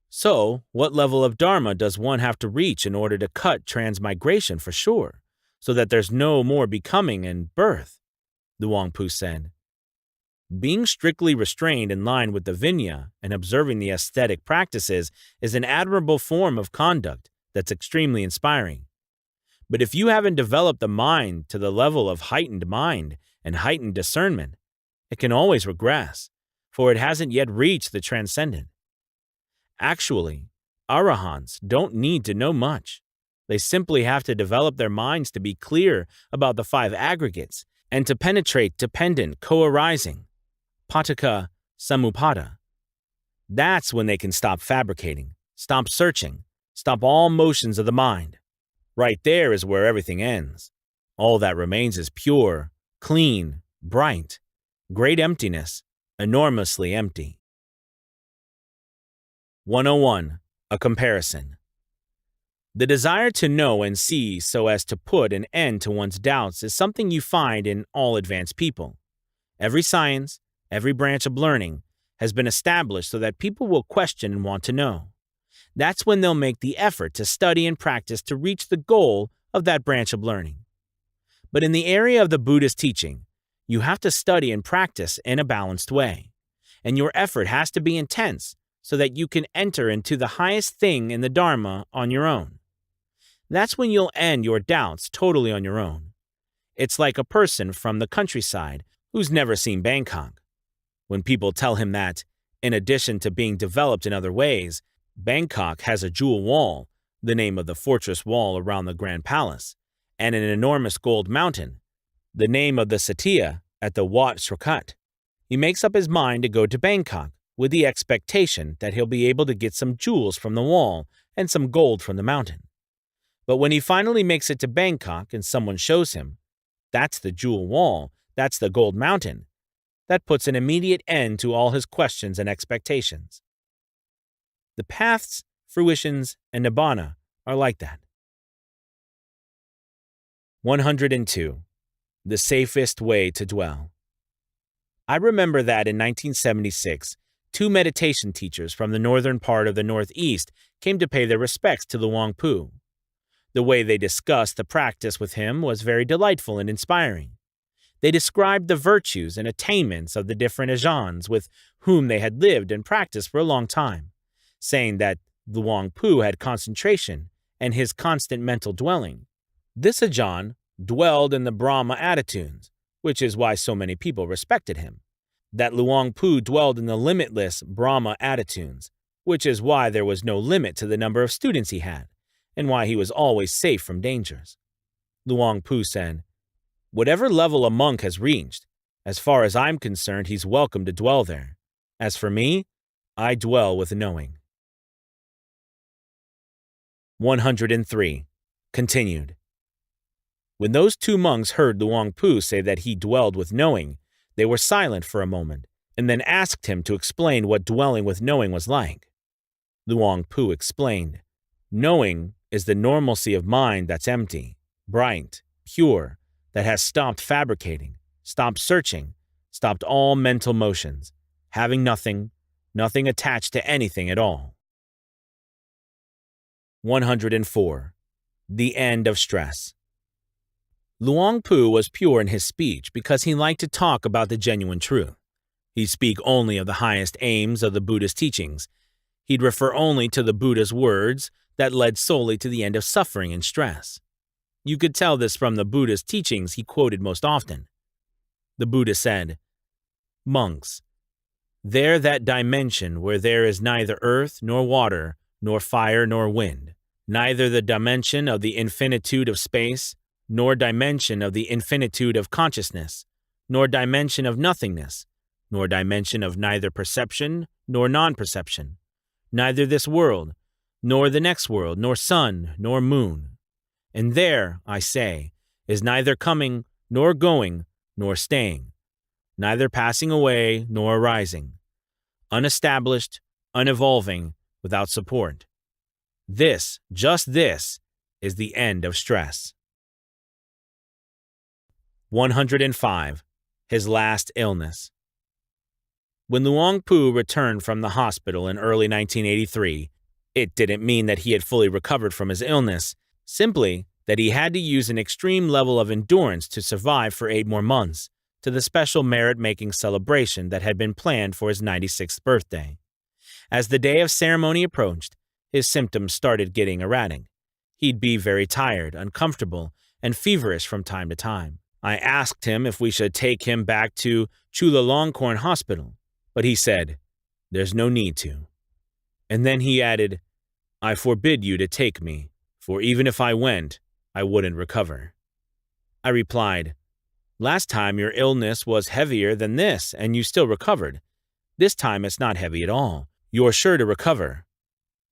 So, what level of Dharma does one have to reach in order to cut transmigration for sure, so that there's no more becoming and birth? Luang Pu said. Being strictly restrained in line with the Vinaya and observing the aesthetic practices is an admirable form of conduct that's extremely inspiring. But if you haven't developed the mind to the level of heightened mind and heightened discernment, it can always regress, for it hasn't yet reached the transcendent. Actually, arahants don't need to know much. They simply have to develop their minds to be clear about the five aggregates and to penetrate dependent co-arising, paticca samuppada. That's when they can stop fabricating, stop searching, stop all motions of the mind. Right there is where everything ends. All that remains is pure, clean, bright, great emptiness, enormously empty. 101. A comparison. The desire to know and see so as to put an end to one's doubts is something you find in all advanced people. Every science, every branch of learning, has been established so that people will question and want to know. That's when they'll make the effort to study and practice to reach the goal of that branch of learning. But in the area of the Buddha's teaching, you have to study and practice in a balanced way, and your effort has to be intense so that you can enter into the highest thing in the Dharma on your own. That's when you'll end your doubts totally on your own. It's like a person from the countryside who's never seen Bangkok. When people tell him that, in addition to being developed in other ways, Bangkok has a jewel wall, the name of the fortress wall around the Grand Palace, and an enormous gold mountain, the name of the Satya at the Wat Srakat, he makes up his mind to go to Bangkok with the expectation that he'll be able to get some jewels from the wall and some gold from the mountain. But when he finally makes it to Bangkok and someone shows him, that's the jewel wall, that's the gold mountain, that puts an immediate end to all his questions and expectations. The paths, fruitions, and nibbana are like that. 102. The safest way to dwell. I remember that in 1976, two meditation teachers from the northern part of the Northeast came to pay their respects to Luang Pu. The way they discussed the practice with him was very delightful and inspiring. They described the virtues and attainments of the different ajahns with whom they had lived and practiced for a long time, saying that Luang Pu had concentration and his constant mental dwelling. This ajahn dwelled in the Brahma attitudes, which is why so many people respected him. That Luang Pu dwelled in the limitless Brahma attitudes, which is why there was no limit to the number of students he had, and why he was always safe from dangers. Luang Pu said, "Whatever level a monk has reached, as far as I'm concerned, he's welcome to dwell there. As for me, I dwell with knowing." 103. Continued. When those two monks heard Luang Pu say that he dwelled with knowing, they were silent for a moment, and then asked him to explain what dwelling with knowing was like. Luang Pu explained, "Knowing is the normalcy of mind that's empty, bright, pure, that has stopped fabricating, stopped searching, stopped all mental motions, having nothing attached to anything at all." 104. The end of stress. Luang Pu was pure in his speech because he liked to talk about the genuine truth. He'd speak only of the highest aims of the Buddhist teachings. He'd refer only to the Buddha's words that led solely to the end of suffering and stress. You could tell this from the Buddha's teachings he quoted most often. The Buddha said, "Monks, there that dimension where there is neither earth nor water, nor fire nor wind, neither the dimension of the infinitude of space, nor dimension of the infinitude of consciousness, nor dimension of nothingness, nor dimension of neither perception nor non-perception, neither this world, nor the next world, nor sun, nor moon. And there, I say, is neither coming, nor going, nor staying, neither passing away, nor arising, unestablished, unevolving, without support. This, just this, is the end of stress." 105. His last illness. When Luang Pu returned from the hospital in early 1983, it didn't mean that he had fully recovered from his illness, simply that he had to use an extreme level of endurance to survive for 8 more months to the special merit-making celebration that had been planned for his 96th birthday. As the day of ceremony approached, his symptoms started getting erratic. He'd be very tired, uncomfortable, and feverish from time to time. I asked him if we should take him back to Chulalongkorn Hospital, but he said, "There's no need to." And then he added, "I forbid you to take me, for even if I went, I wouldn't recover." I replied, "Last time your illness was heavier than this, and you still recovered. This time it's not heavy at all. You're sure to recover."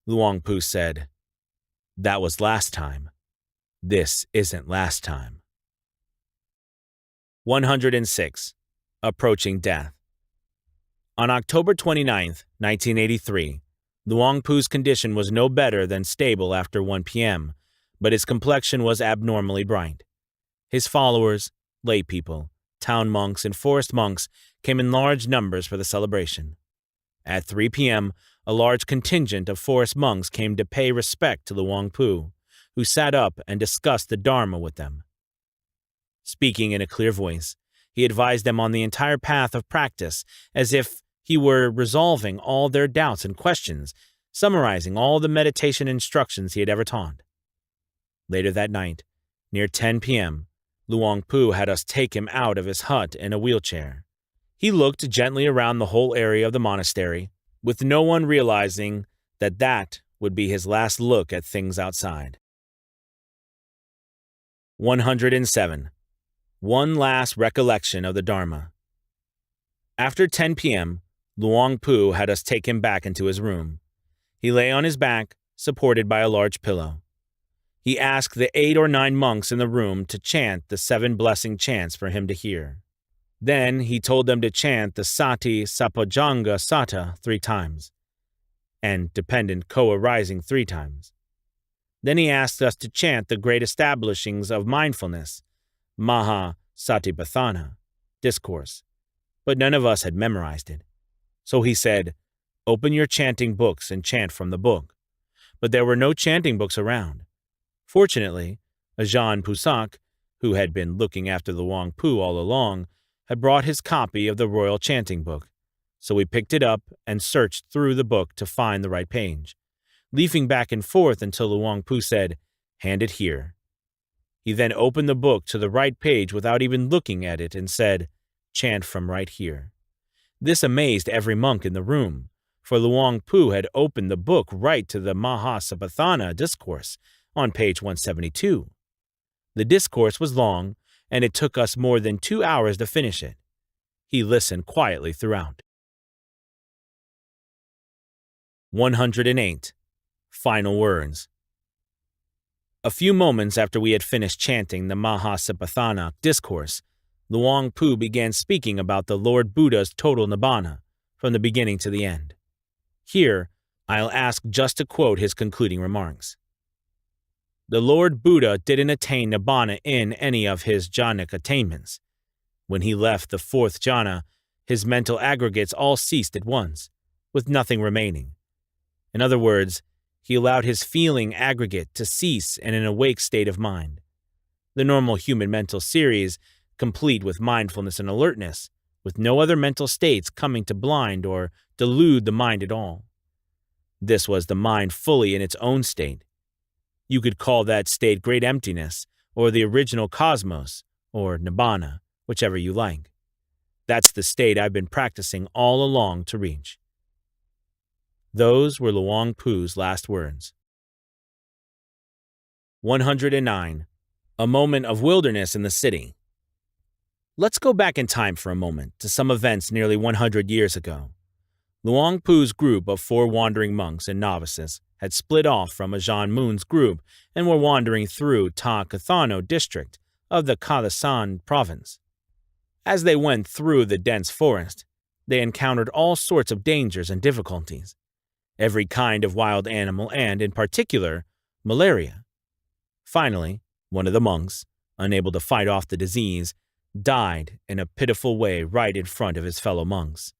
Luang Pu said, "That was last time. This isn't last time." 106. Approaching death. On October 29, 1983, Luang Pu's condition was no better than stable after 1 p.m., but his complexion was abnormally bright. His followers, lay people, town monks, and forest monks came in large numbers for the celebration. At 3 p.m., a large contingent of forest monks came to pay respect to Luang Pu, who sat up and discussed the Dharma with them. Speaking in a clear voice, he advised them on the entire path of practice as if he were resolving all their doubts and questions, summarizing all the meditation instructions he had ever taught. Later that night, near 10 p.m., Luang Pu had us take him out of his hut in a wheelchair. He looked gently around the whole area of the monastery, with no one realizing that that would be his last look at things outside. 107. One last recollection of the Dharma. After 10 p.m., Luang Pu had us take him back into his room. He lay on his back, supported by a large pillow. He asked the 8 or 9 monks in the room to chant the 7 blessing chants for him to hear. Then he told them to chant the Sati Sapojanga Sata 3 times, and dependent Koa rising 3 times. Then he asked us to chant the great establishings of mindfulness, Maha Satipatthana, discourse, but none of us had memorized it. So he said, "Open your chanting books and chant from the book." But there were no chanting books around. Fortunately, Ajahn Pusak, who had been looking after Luang Pu all along, had brought his copy of the Royal Chanting Book, so we picked it up and searched through the book to find the right page, leafing back and forth until Luang Pu said, "Hand it here." He then opened the book to the right page without even looking at it and said, "Chant from right here." This amazed every monk in the room, for Luang Pu had opened the book right to the Mahasapatthana discourse on page 172. The discourse was long, and it took us more than 2 hours to finish it. He listened quietly throughout. 108. Final Words. A few moments after we had finished chanting the Mahasapatthana discourse, Luang Pu began speaking about the Lord Buddha's total nibbana, from the beginning to the end. Here, I'll ask just to quote his concluding remarks. The Lord Buddha didn't attain nibbana in any of his jhanic attainments. When he left the fourth jhana, his mental aggregates all ceased at once, with nothing remaining. In other words, he allowed his feeling aggregate to cease in an awake state of mind. The normal human mental series, complete with mindfulness and alertness, with no other mental states coming to blind or delude the mind at all. This was the mind fully in its own state. You could call that state great emptiness, or the original cosmos, or nibbana, whichever you like. That's the state I've been practicing all along to reach. Those were Luang Pu's last words. 109. A moment of wilderness in the city. Let's go back in time for a moment to some events nearly 100 years ago. Luang Pu's group of 4 wandering monks and novices had split off from Ajahn Mun's group and were wandering through Ta Kathano district of the Kalasan province. As they went through the dense forest, they encountered all sorts of dangers and difficulties. Every kind of wild animal and, in particular, malaria. Finally, one of the monks, unable to fight off the disease, died in a pitiful way right in front of his fellow monks.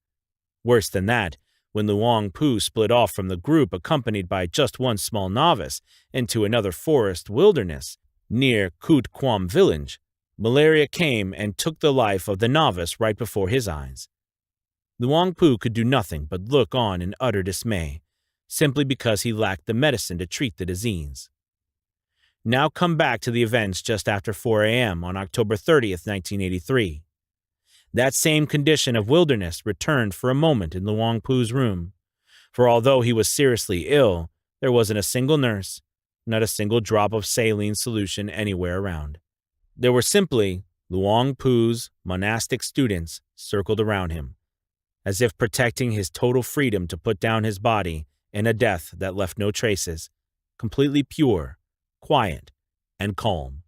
Worse than that, when Luang Pu split off from the group accompanied by just one small novice into another forest wilderness near Kut Kwam village, malaria came and took the life of the novice right before his eyes. Luang Pu could do nothing but look on in utter dismay, simply because he lacked the medicine to treat the disease. Now come back to the events just after 4 a.m. on October 30th, 1983. That same condition of wilderness returned for a moment in Luang Pu's room, for although he was seriously ill, there wasn't a single nurse, not a single drop of saline solution anywhere around. There were simply Luang Pu's monastic students circled around him, as if protecting his total freedom to put down his body in a death that left no traces, completely pure, quiet, and calm.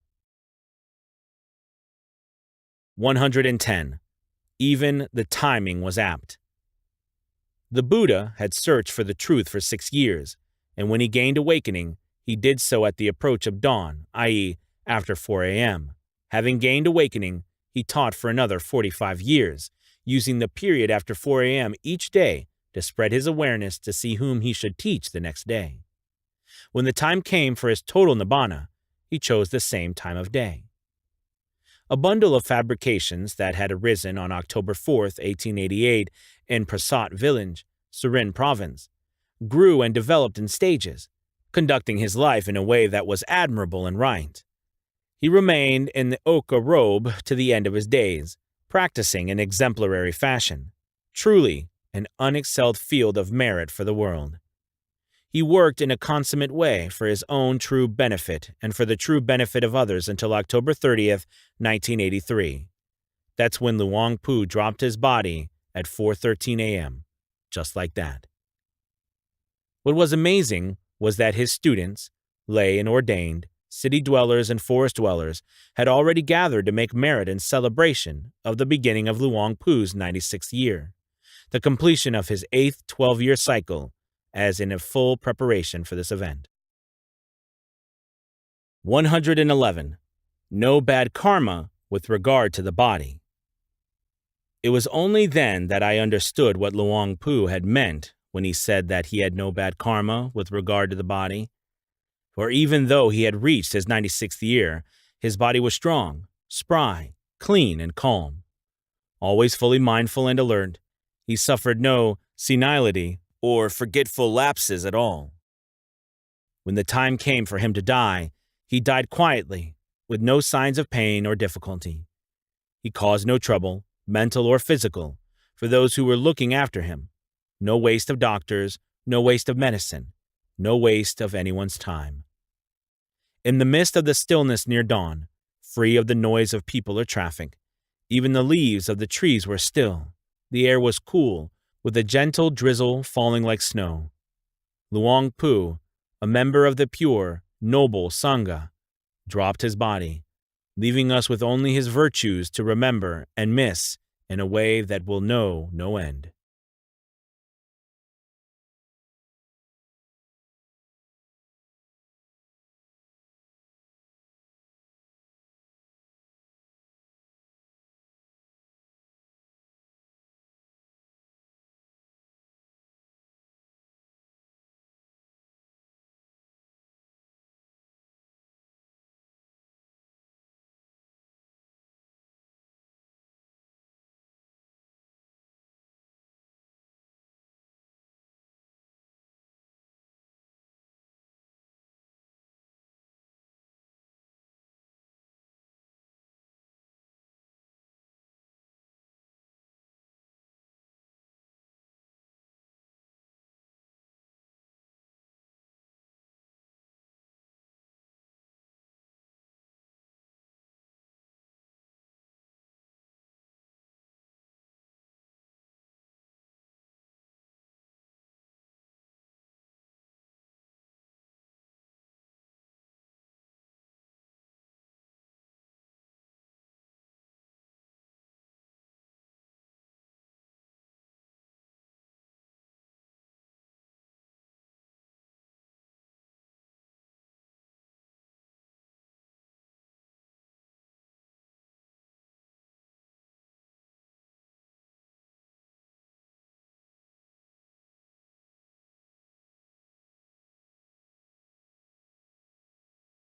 110. Even the timing was apt. The Buddha had searched for the truth for 6 years, and when he gained awakening, he did so at the approach of dawn, i.e., after 4 a.m. Having gained awakening, he taught for another 45 years, using the period after 4 a.m. each day to spread his awareness to see whom he should teach the next day. When the time came for his total nibbana, he chose the same time of day. A bundle of fabrications that had arisen on October 4th, 1888, in Prasat village, Surin province, grew and developed in stages, conducting his life in a way that was admirable and right. He remained in the ochre robe to the end of his days, practicing in exemplary fashion, truly an unexcelled field of merit for the world. He worked in a consummate way for his own true benefit and for the true benefit of others until October 30th, 1983. That's when Luang Pu dropped his body at 4:13 a.m., just like that. What was amazing was that his students, lay and ordained, city dwellers and forest dwellers, had already gathered to make merit in celebration of the beginning of Luang Pu's 96th year, the completion of his 8th 12-year cycle, as in a full preparation for this event. 111. No bad karma with regard to the body. It was only then that I understood what Luang Pu had meant when he said that he had no bad karma with regard to the body. For even though he had reached his 96th year, his body was strong, spry, clean, and calm. Always fully mindful and alert, he suffered no senility or forgetful lapses at all. When the time came for him to die, he died quietly, with no signs of pain or difficulty. He caused no trouble, mental or physical, for those who were looking after him. No waste of doctors, no waste of medicine, no waste of anyone's time. In the midst of the stillness near dawn, free of the noise of people or traffic, even the leaves of the trees were still. The air was cool, with a gentle drizzle falling like snow. Luang Pu, a member of the pure, noble Sangha, dropped his body, leaving us with only his virtues to remember and miss in a way that will know no end.